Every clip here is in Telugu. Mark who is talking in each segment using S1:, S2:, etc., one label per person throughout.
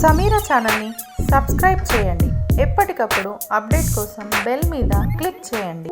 S1: సమీరా ఛానల్ని సబ్స్క్రైబ్ చేయండి. ఎప్పటికప్పుడు అప్డేట్ కోసం బెల్ మీద క్లిక్ చేయండి.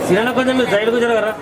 S2: సిరణ కొంచెం మీరు సైడ్కు జరగరా.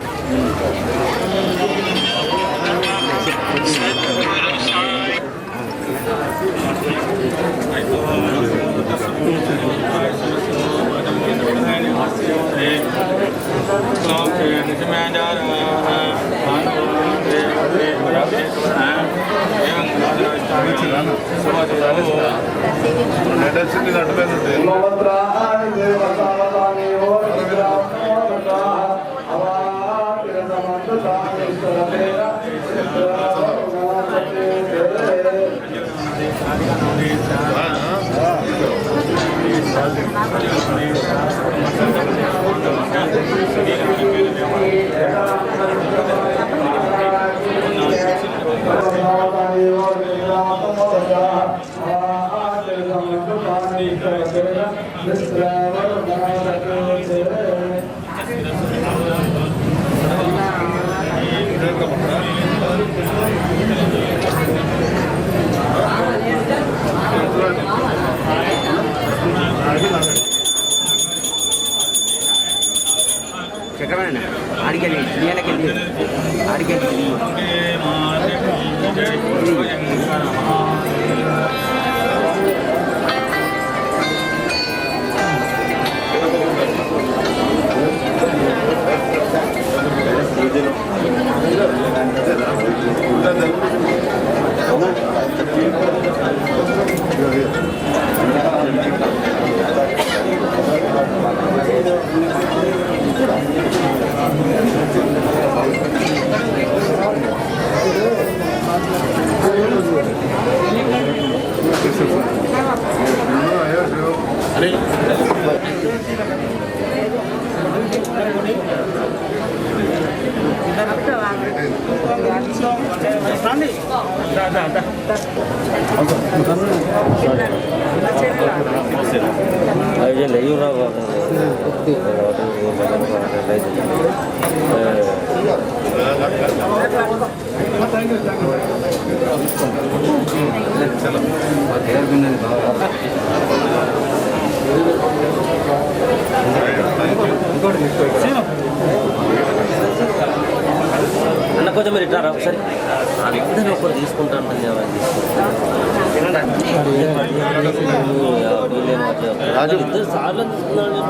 S2: అన్న కొంచెం మీరు ఇట్లా ఒకసారి అందరూ ఒకరు తీసుకుంటాను ఇద్దరు సార్లు తీసుకున్నాను.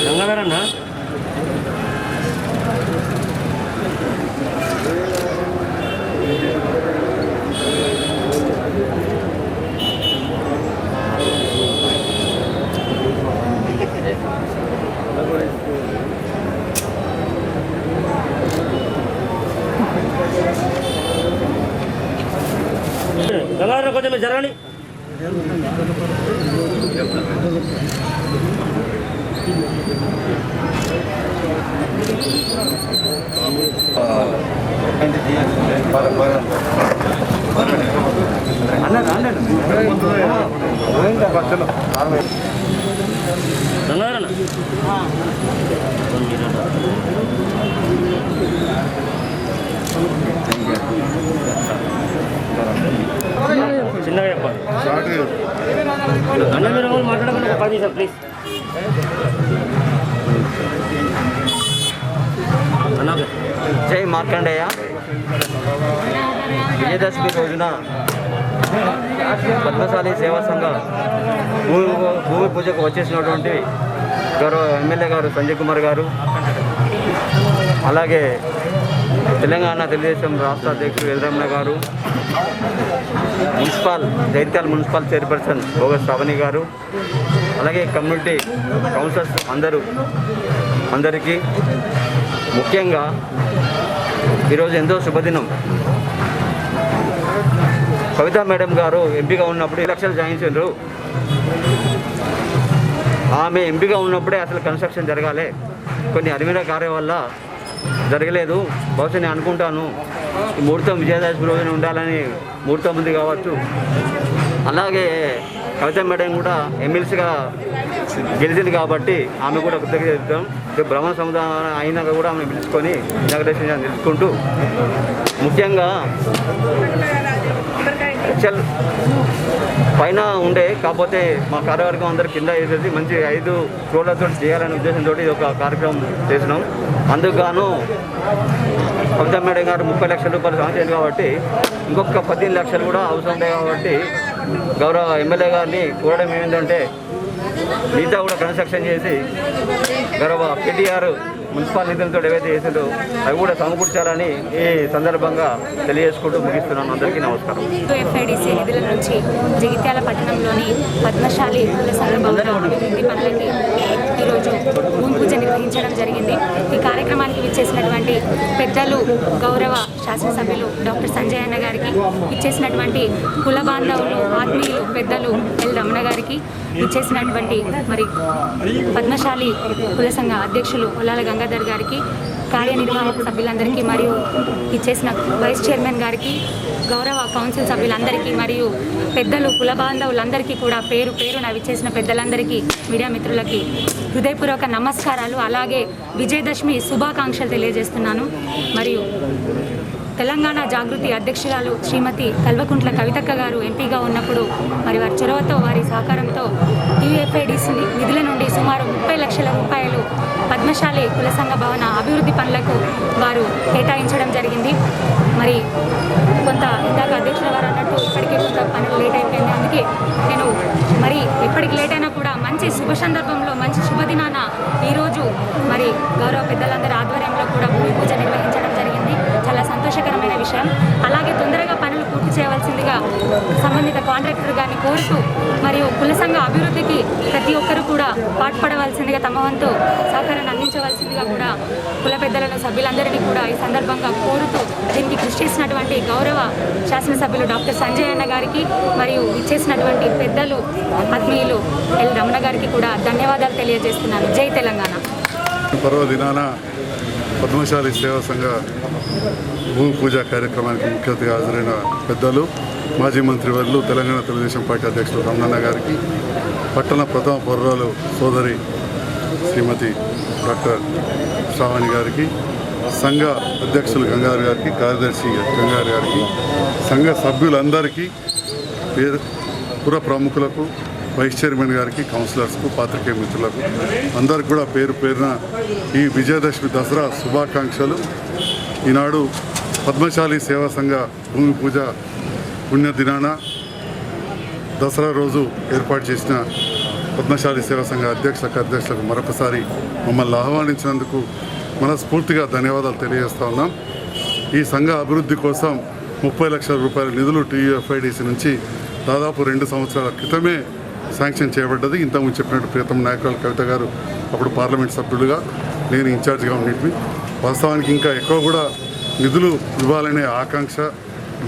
S2: గంగాధరన్న గంగాధరన్న కొంచెం మీరు జరగండి. గంగాధరన్న చిన్నగా చెప్పాలి అన్న. మీరు మాట్లాడకుండా ఒక 10 నిమిషాలు ప్లీజ్ అన్న.
S3: జై మార్కండేయ. విజయదశమి రోజున పద్మశాలి సేవా సంఘ భూమి పూజకు వచ్చేసినటువంటి గౌరవ ఎమ్మెల్యే గారు సంజయ్ కుమార్ గారు, అలాగే తెలంగాణ తెలుగుదేశం రాష్ట్ర అధ్యక్షుడు వెదరమణ గారు, జైత్యాల మున్సిపల్ చైర్పర్సన్ భోగస్ శ్రావణి గారు, అలాగే కమ్యూనిటీ కౌన్సిలర్స్ అందరికీ ముఖ్యంగా ఈరోజు ఎంతో శుభదినం. కవితా మేడం గారు ఎంపీగా ఉన్నప్పుడు 2 లక్షలు జాయించారు. ఆమె ఎంపీగా ఉన్నప్పుడే అసలు కన్స్ట్రక్షన్ జరగాలి. కొన్ని అనివార్య కార్యం వల్ల జరగలేదు. బహుశా నేను అనుకుంటాను ఈ ముహూర్తం విజయదశమి రోజున ఉండాలని ముహూర్తం ఉంది కావచ్చు. అలాగే కవితా మేడం కూడా ఎమ్మెల్సీగా గెలిచింది కాబట్టి ఆమె కూడా కృతజ్ఞత చెప్తాం. బ్రాహ్మణ సముదాయం అయినాక కూడా ఆమెను పిలుచుకొని ఇనాగ్రేషన్ తెలుసుకుంటూ, ముఖ్యంగా పైన ఉండే కాకపోతే మా కార్యవర్గం అందరు కింద వేసేసి మంచి 5 ఫ్లోర్లతో చేయాలనే ఉద్దేశంతో ఇది ఒక కార్యక్రమం చేసినాం. అందుకు గాను కవితా మేడం గారు 30 లక్షల రూపాయలు సాధించారు కాబట్టి ఇంకొక 15 లక్షలు కూడా అవసరం ఉంటాయి. కాబట్టి గౌరవ ఎమ్మెల్యే గారిని కోరడం ఏమిటంటే మిగతా కూడా కన్స్ట్రక్షన్ చేసి గౌరవ కేటీఆర్ మున్సిపల్ నిధులతో ఏవైతే చేసిందో అవి కూడా సమకూర్చాలని ఈ సందర్భంగా తెలియజేసుకుంటూ ముగిస్తున్నాను. అందరికీ నమస్కారం.
S4: ఎఫ్ఐడిసి నిధుల నుంచి జగిత్యాల పట్టణంలోని పద్మశాలి కుల సంఘ భవన అభివృద్ధి పనులకి ఈరోజు భూమి పూజ నిర్వహించడం జరిగింది. ఈ కార్యక్రమానికి విచ్చేసినటువంటి పెద్దలు గౌరవ శాసనసభ్యులు డాక్టర్ సంజయ్ అన్న గారికి, ఇచ్చేసినటువంటి కుల బాంధవులు ఆత్మీయులు పెద్దలు ఎల్ రమణ గారికి, ఇచ్చేసినటువంటి మరి పద్మశాలి కుల సంఘ అధ్యక్షులు ఒల్లాల గంగాధర్ గారికి, కార్యనిర్వాహక సభ్యులందరికీ మరియు ఇచ్చేసిన వైస్ చైర్మన్ గారికి, గౌరవ కౌన్సిల్ సభ్యులందరికీ మరియు పెద్దలు కుల బాంధవులందరికీ కూడా పేరు పేరున విచ్చేసిన పెద్దలందరికీ, మీడియా మిత్రులకి హృదయపూర్వక నమస్కారాలు. అలాగే విజయదశమి శుభాకాంక్షలు తెలియజేస్తున్నాను. మరియు తెలంగాణ జాగృతి అధ్యక్షురాలు శ్రీమతి కల్వకుంట్ల కవితక్క గారు ఎంపీగా ఉన్నప్పుడు మరి వారి చొరవతో, వారి సహకారంతో టీఎఫ్ఐడిసి నిధుల నుండి సుమారు 30 లక్షల రూపాయలు పద్మశాలి కుల సంఘ భవన అభివృద్ధి పనులకు వారు కేటాయించడం జరిగింది. మరి కొంత ఇందాక అధ్యక్షుల వారు అన్నట్టు ఇప్పటికే కొంత పనులు లేట్ అయిపోయింది. అందుకే నేను మరి ఎప్పటికి లేట్ అయినా కూడా మంచి శుభ సందర్భంలో, మంచి శుభదినాన ఈరోజు మరి గౌరవ పెద్దలందరి ఆధ్వర్యంలో కూడా భూమి పూజ నిర్వహించడం జరిగింది. చాలా సంతోషకరమైన విషయం. అలాగే తొందరగా పనులు పూర్తి చేయవలసిందిగా సంబంధిత కాంట్రాక్టర్ గారిని కోరుతూ, మరియు కుల సంఘ అభివృద్ధికి ప్రతి ఒక్కరూ కూడా పాటుపడవలసిందిగా, తమ వంతు సహకారాన్ని అందించవలసిందిగా కూడా కుల పెద్దలను సభ్యులందరినీ కూడా ఈ సందర్భంగా కోరుతూ, దీనికి కృషి చేసినటువంటి గౌరవ శాసనసభ్యులు డాక్టర్ సంజయ్ అన్న గారికి మరియు ఇచ్చేసినటువంటి పెద్దలు ఆత్మీయులు ఎల్ రమణ గారికి కూడా ధన్యవాదాలు తెలియజేస్తున్నాను. జై తెలంగాణ.
S5: పర్వదినాన పద్మశాలి సేవా సంఘ భూమి పూజ కార్యక్రమానికి ముఖ్య అతిథిగా హాజరైన పెద్దలు, మాజీ మంత్రివర్యులు, తెలంగాణ తెలుగుదేశం పార్టీ అధ్యక్షులు రమణన్న గారికి, పట్టణ ప్రథమ పౌరురాలు సోదరి శ్రీమతి డాక్టర్ శ్రావణి గారికి, సంఘ అధ్యక్షులు గంగారు గారికి, కార్యదర్శి గంగారు గారికి, సంఘ సభ్యులందరికీ, పుర ప్రముఖులకు, వైస్ చైర్మన్ గారికి, కౌన్సిలర్స్కు, పాత్రికేయ మిత్రులకు అందరికి కూడా పేరు పేరున ఈ విజయదశమి దసరా శుభాకాంక్షలు. ఈనాడు పద్మశాలి సేవా సంఘ భూమి పూజ పుణ్యదినాన దసరా రోజు ఏర్పాటు చేసిన పద్మశాలి సేవా సంఘ అధ్యక్షులకు మరొకసారి మమ్మల్ని ఆహ్వానించినందుకు మనస్ఫూర్తిగా ధన్యవాదాలు తెలియజేస్తా ఉన్నాం. ఈ సంఘ అభివృద్ధి కోసం 30 లక్షల రూపాయల నిధులు TUFIDC నుంచి దాదాపు 2 సంవత్సరాల క్రితమే శాంక్షన్ చేయబడ్డది. ఇంతకుముందు చెప్పినట్టు ప్రియతమ నాయకురాలు కవిత గారు అప్పుడు పార్లమెంట్ సభ్యులుగా, నేను ఇన్ఛార్జిగా ఉండేవి. వాస్తవానికి ఇంకా ఎక్కువ కూడా నిధులు ఇవ్వాలనే ఆకాంక్ష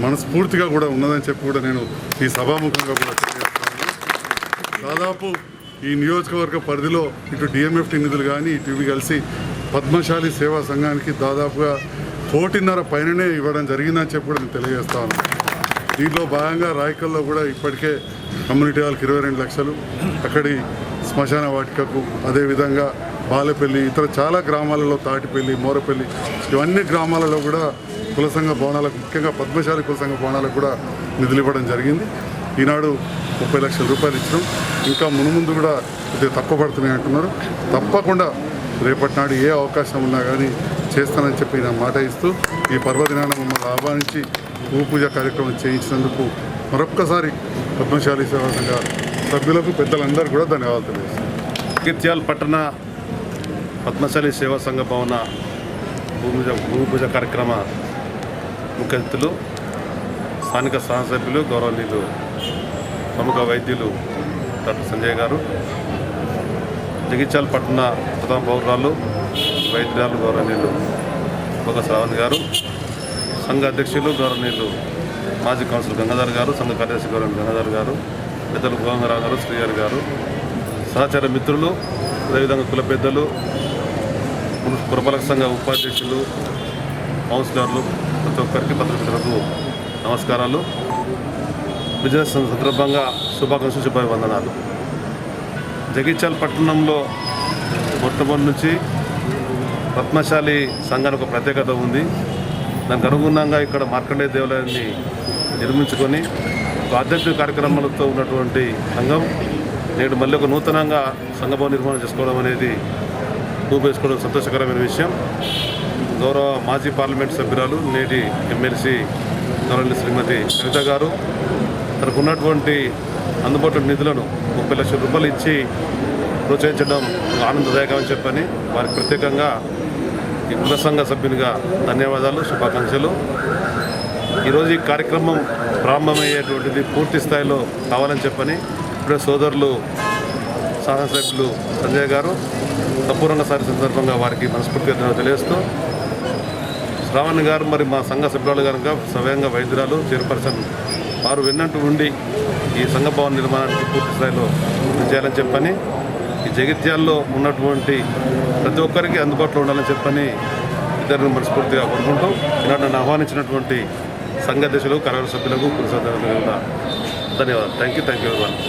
S5: మనస్ఫూర్తిగా కూడా ఉన్నదని చెప్పి కూడా నేను ఈ సభాముఖంగా కూడా తెలియజేస్తున్నాను. దాదాపు ఈ నియోజకవర్గ పరిధిలో ఇటు DMFT నిధులు కానీ ఇటు ఇవి కలిసి పద్మశాలి సేవా సంఘానికి దాదాపుగా 1.5 కోటి పైననే ఇవ్వడం జరిగిందని చెప్పి కూడా నేను తెలియజేస్తాను. దీంట్లో భాగంగా రాయకల్లో కూడా ఇప్పటికే కమ్యూనిటీ హాల్కి 22 లక్షలు, అక్కడి శ్మశాన వాటికకు, అదేవిధంగా బాలపల్లి, ఇతర చాలా గ్రామాలలో తాటిపల్లి, మోరపల్లి, ఇవన్నీ గ్రామాలలో కూడా కుల సంఘ భవనాలకు, ముఖ్యంగా పద్మశాలి కుల సంఘ భవనాలకు కూడా నిధులు ఇవ్వడం జరిగింది. ఈనాడు 30 లక్షల రూపాయలు ఇచ్చినాం. ఇంకా మునుముందు కూడా కొద్దిగా తక్కువ పడుతున్నాయి అంటున్నారు. తప్పకుండా రేపటి నాడు ఏ అవకాశం ఉన్నా కానీ చేస్తానని చెప్పి నా మాట ఇస్తూ ఈ పర్వదినాన మమ్మల్ని ఆహ్వానించి భూమి పూజ కార్యక్రమం చేయించినందుకు మరొక్కసారి పద్మశాలి సేవా సంఘ సభ్యులకు, పెద్దలందరూ కూడా ధన్యవాదాలు తెలియజేస్తాను.
S6: జగిత్యాల పట్టణ పద్మశాలి సేవా సంఘ భవన భూమి పూజ కార్యక్రమ ముఖ్య అతిథులు, స్థానిక శాసనసభ్యులు, గౌరవనీయులు ప్రముఖ వైద్యులు డాక్టర్ సంజయ్ గారు, జగిత్యాల పట్టణ ప్రథమ పౌరురాలు వైద్యురాలు గౌరవనీయులు బొగ్గ శ్రావణి గారు, సంఘ అధ్యక్షులు గౌరవనీయులు మాజీ కౌన్సిలర్ గంగాధర్ గారు, సంఘ కార్యదర్శి గౌరవనీయులు గంగాధర్ గారు, పెద్దలు గోవిందరావు గారు, శ్రీగారి గారు, సహచర మిత్రులు, అదేవిధంగా కుల పెద్దలు, పురపాలక సంఘ ఉపాధ్యక్షులు, కౌన్సిలర్లు, ప్రతి ఒక్కరికి పత్రికలకు నమస్కారాలు. బిజినెస్ సందర్భంగా శుభాకాంక్షలు, శుభాభివందనాలు. జగిత్యాల పట్టణంలో మొట్టమొదటి నుంచి పద్మశాలి సంఘానికి ఒక ప్రత్యేకత ఉంది. దానికి అనుగుణంగా ఇక్కడ మార్కండేయ దేవాలయాన్ని నిర్మించుకొని ఆధ్యాత్మిక కార్యక్రమాలతో ఉన్నటువంటి సంఘం నేడు మళ్ళీ ఒక నూతనంగా సంఘభవన నిర్మాణం చేసుకోవడం అనేది చూపేసుకోవడం సంతోషకరమైన విషయం. గౌరవ మాజీ పార్లమెంట్ సభ్యురాలు, నేటి ఎమ్మెల్సీ గౌరవనీయులు శ్రీమతి కవిత గారు తనకు ఉన్నటువంటి అందుబాటులో నిధులను 30 లక్షల రూపాయలు ఇచ్చి ప్రోత్సహించడం ఆనందదాయకమని చెప్పని వారికి ప్రత్యేకంగా ఈ కుల సంఘ సభ్యునిగా ధన్యవాదాలు, శుభాకాంక్షలు. ఈరోజు ఈ కార్యక్రమం ప్రారంభమయ్యేటువంటిది పూర్తి స్థాయిలో కావాలని చెప్పని ఇప్పుడే సోదరులు శాసనసభ్యులు సంజయ్ గారు సంపూర్ణంగా సారి సందర్భంగా వారికి మనస్ఫూర్తిగా తెలియజేస్తూ, శ్రావణి గారు మరి మా సంఘ సభ్యురాలు గారుగా స్వయంగా వైద్యురాలు, చైర్పర్సన్, వారు వెన్నంటూ ఉండి ఈ సంఘ భవన నిర్మాణానికి పూర్తి స్థాయిలో చేయాలని చెప్పని, ఈ జగిత్యాల్లో ఉన్నటువంటి ప్రతి ఒక్కరికి అందుబాటులో ఉండాలని చెప్పని ఇద్దరిని మనస్ఫూర్తిగా కోరుకుంటూ ఈనాడు నన్ను ఆహ్వానించినటువంటి సంఘ అధ్యక్షులు, కార్యవర్గ సభ్యులకు, కుల సభ్యులకు ధన్యవాదాలు. Thank you very much.